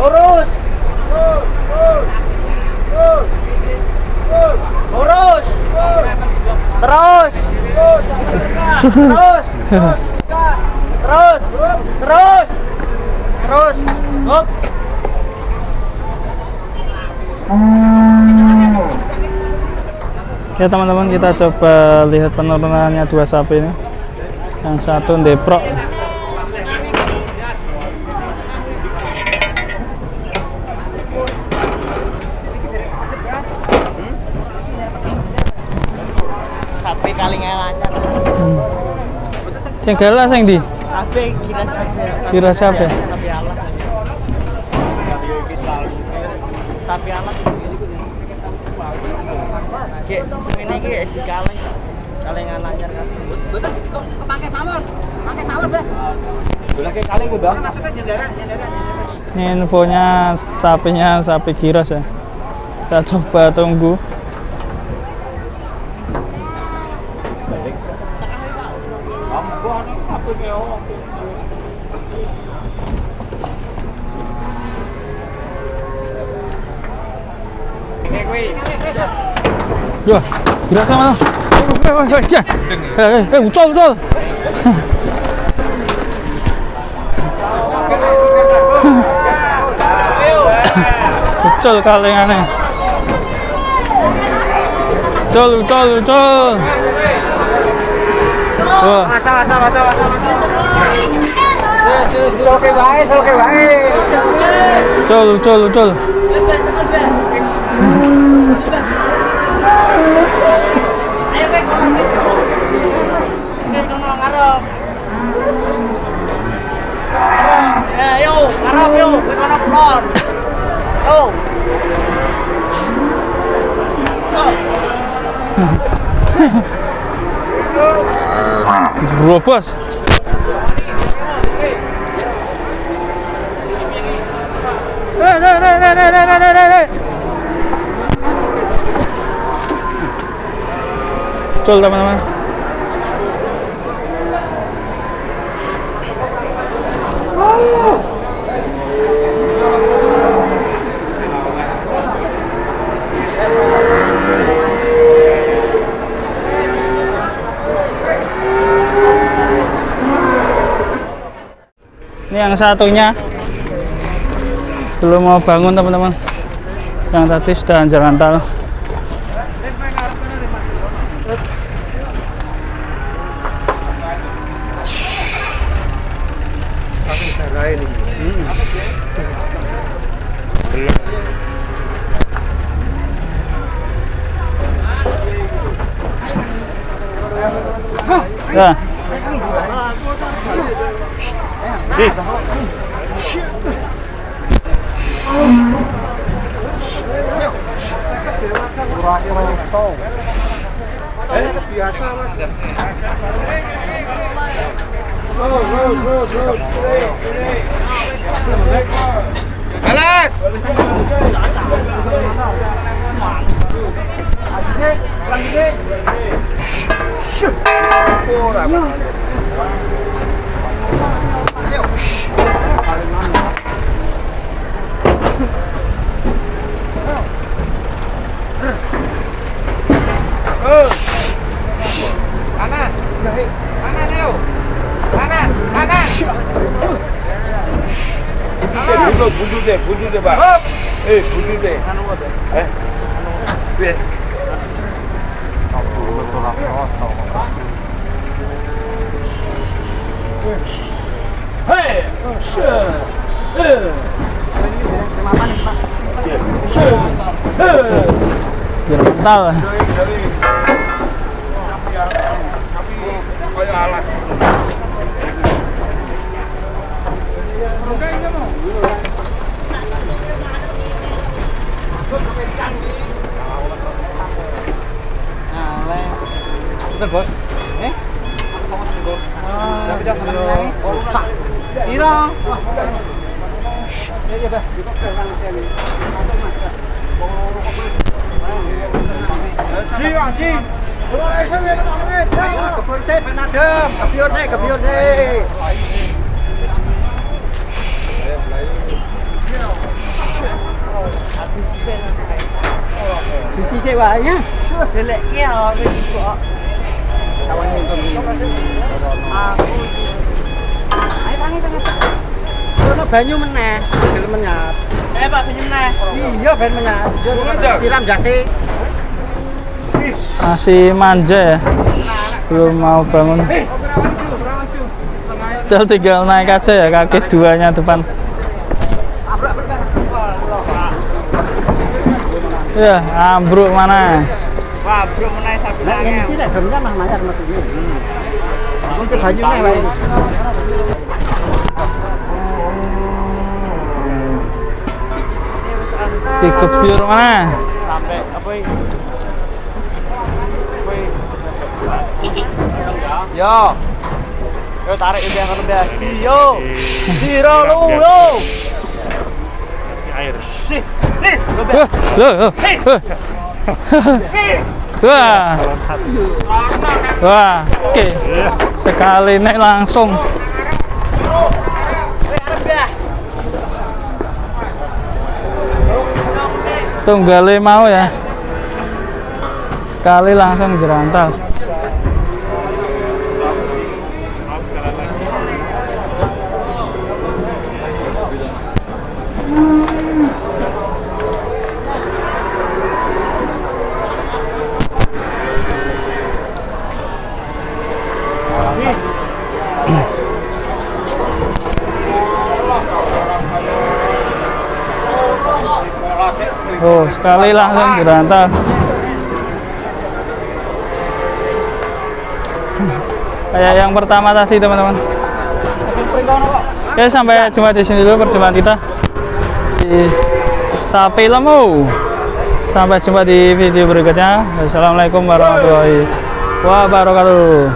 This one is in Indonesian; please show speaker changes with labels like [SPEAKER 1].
[SPEAKER 1] Lurus. Lurus. Terus. Terus. Terus. Terus. Terus. Hop.
[SPEAKER 2] Oke teman-teman, kita coba lihat penurunannya dua sapi ini. Yang satu ndeprok.
[SPEAKER 1] Sapi kalingnya lancar.
[SPEAKER 2] Yang galas yang di?
[SPEAKER 1] Sapi kira saja.
[SPEAKER 2] Kira siapa?
[SPEAKER 1] Sapi alas. Sapi alas. Kayak semene iki dikaleng. Kalengan lancar kan. Betul kok pakai pawon. Pakai pawon, Bah. Boleh kaleng ku, Bang. Maksudnya jendera.
[SPEAKER 2] Ini infonya sapinya sapi giras ya. Kita coba tunggu. Yo, giras sama. Ucol. Ucol kalengane. Ucol. Wah.
[SPEAKER 1] Masa. Oke bae.
[SPEAKER 2] Ucol.
[SPEAKER 1] Yo, ngarep yo, kowe kono plon. Yo.
[SPEAKER 2] Robos. Col teman-teman. Ini yang satunya belum mau bangun teman-teman. Yang tadi sudah anjal-antal. Ya.
[SPEAKER 3] Alas. Kanan, ayo. Kanan. Bundu deh, Pak. Bundu deh.
[SPEAKER 2] Biar kental.
[SPEAKER 3] Kayak alas.
[SPEAKER 1] Bener, Bos. Tapi dah sama naik. Ira. Ya, Bah. Si. Kebiur saya penadem, kebiur saya. Sisi sewanya. Delek ki ya wis kok. Kawan nonton iki. Aku. Ayo tangi. Ono banyu meneh, gelem menyat. Pak banyu meneh. Iya ben menyat. Siram jase.
[SPEAKER 2] Masih manja ya, belum mau bangun. Kita tinggal naik aja ya, kaki duanya depan. Ya, ambruk mana?
[SPEAKER 1] Wah, bro meneh sapi nang. Ini tidak gemnya mah mayar metu iki. Untuk banyune wae.
[SPEAKER 2] Dikebyur mana?
[SPEAKER 1] Sampai apa iki? Yo. Yo tarik iki ngono mbak. Yo. Siro lu. Air. Sih. Nih,
[SPEAKER 2] Loh. Wah. Wah, oke. Sekali naik langsung. Tunggale mau ya. Sekali langsung jerantal. Oh, sekali langsung jerantal. Kayak yang pertama tadi, teman-teman. Oke, sampai jumpa di sini dulu perjumpaan kita di Sapi Lemu. Sampai jumpa di video berikutnya. Wassalamualaikum warahmatullahi wabarakatuh.